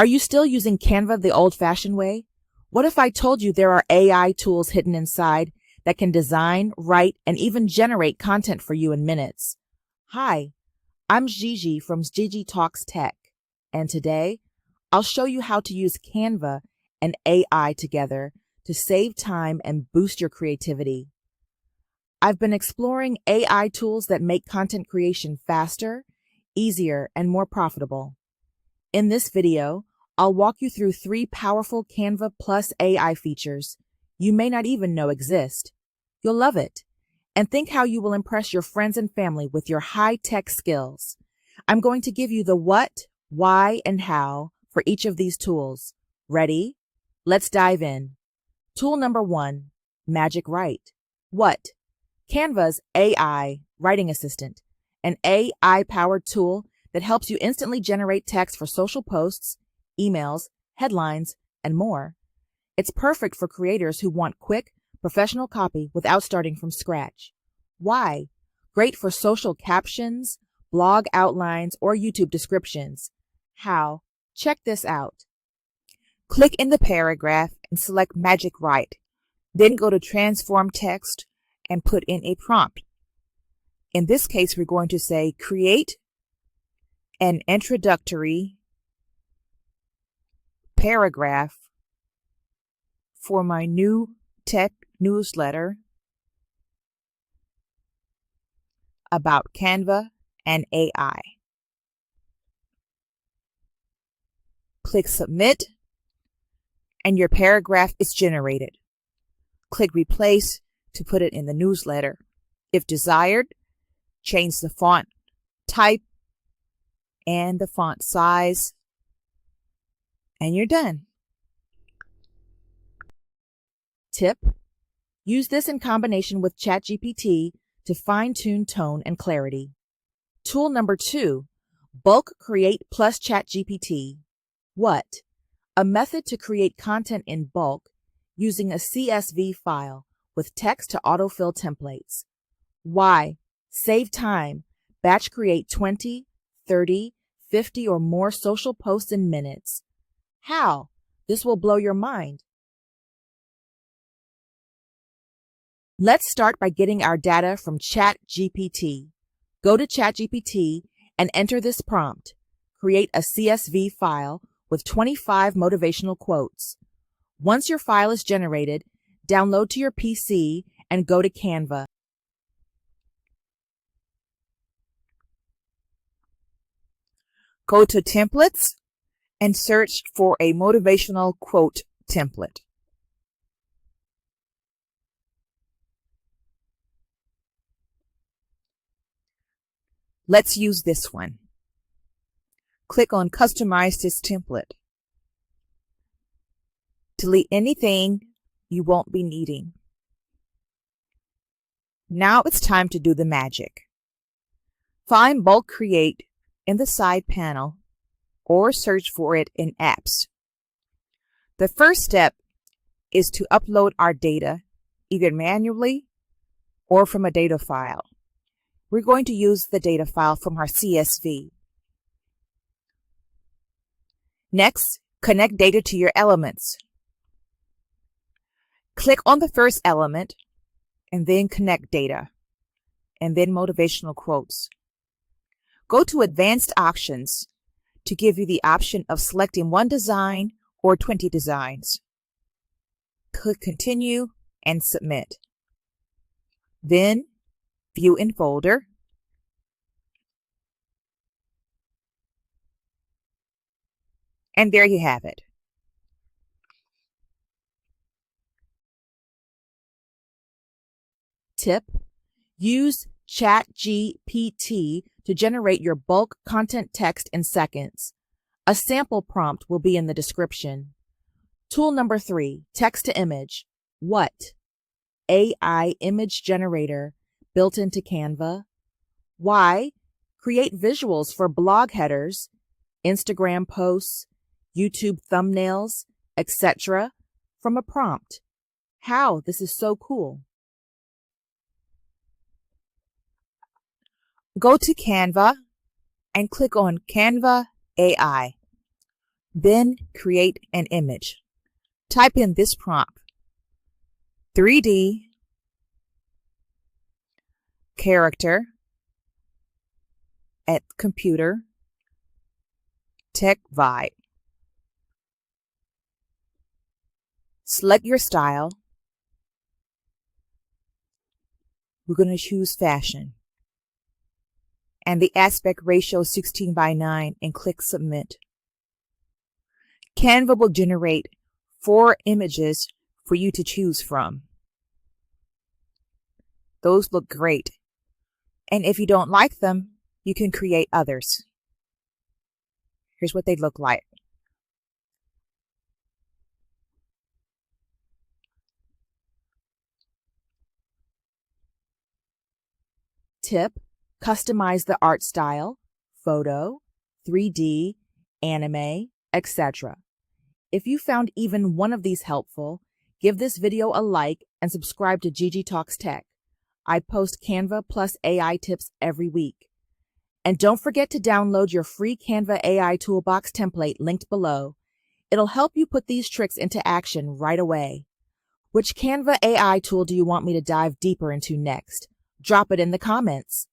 Are you still using Canva the old-fashioned way? What if I told you there are AI tools hidden inside that can design, write, and even generate content for you in minutes? Hi, I'm Gigi from Gigi Talks Tech, and today I'll show you how to use Canva and AI together to save time and boost your creativity. I've been exploring AI tools that make content creation faster, easier, and more profitable. In this video, I'll walk you through 3 powerful Canva Plus AI features you may not even know exist. You'll love it, and think how you will impress your friends and family with your high-tech skills. I'm going to give you the what, why, and how for each of these tools. Ready? Let's dive in. Tool number 1, Magic Write. What? Canva's AI writing assistant, an AI-powered tool that helps you instantly generate text for social posts, emails, headlines, and more. It's perfect for creators who want quick, professional copy without starting from scratch. Why? Great for social captions, blog outlines, or YouTube descriptions. How? Check this out. Click in the paragraph and select Magic Write. Then go to Transform Text and put in a prompt. In this case, we're going to say, create an introductory paragraph for my new tech newsletter about Canva and AI. Click Submit, and your paragraph is generated. Click Replace to put it in the newsletter. If desired, change the font type and the font size, and you're done. Tip: use this in combination with ChatGPT to fine-tune tone and clarity. Tool number 2, Bulk Create plus ChatGPT. What? A method to create content in bulk using a CSV file with text to autofill templates. Why? Save time. Batch create 20, 30, 50, or more social posts in minutes. How? This will blow your mind. Let's start by getting our data from ChatGPT. Go to ChatGPT and enter this prompt. Create a CSV file with 25 motivational quotes. Once your file is generated, download to your PC and go to Canva. Go to Templates and search for a motivational quote template. Let's use this one. Click on Customize this template. Delete anything you won't be needing. Now it's time to do the magic. Find Bulk Create in the side panel or search for it in Apps. The first step is to upload our data, either manually or from a data file. We're going to use the data file from our CSV. Next, connect data to your elements. Click on the first element and then connect data, and then motivational quotes. Go to Advanced Options to give you the option of selecting 1 design or 20 designs. Click Continue and Submit. Then View in Folder. And there you have it. Tip: use ChatGPT to generate your bulk content text in seconds. A sample prompt will be in the description. Tool number 3, Text to Image. What? AI image generator built into Canva. Why? Create visuals for blog headers, Instagram posts, YouTube thumbnails, etc. from a prompt. How? This is so cool. Go to Canva and click on Canva AI. Then create an image. Type in this prompt: 3D character at computer tech vibe. Select your style. We're going to choose fashion. And the aspect ratio 16:9 and click submit. Canva will generate 4 images for you to choose from. Those look great. And if you don't like them, you can create others. Here's what they look like. Tip: customize the art style, photo, 3D, anime, etc. If you found even one of these helpful, give this video a like and subscribe to Gigi Talks Tech. I post Canva plus AI tips every week. And don't forget to download your free Canva AI Toolbox template linked below. It'll help you put these tricks into action right away. Which Canva AI tool do you want me to dive deeper into next? Drop it in the comments.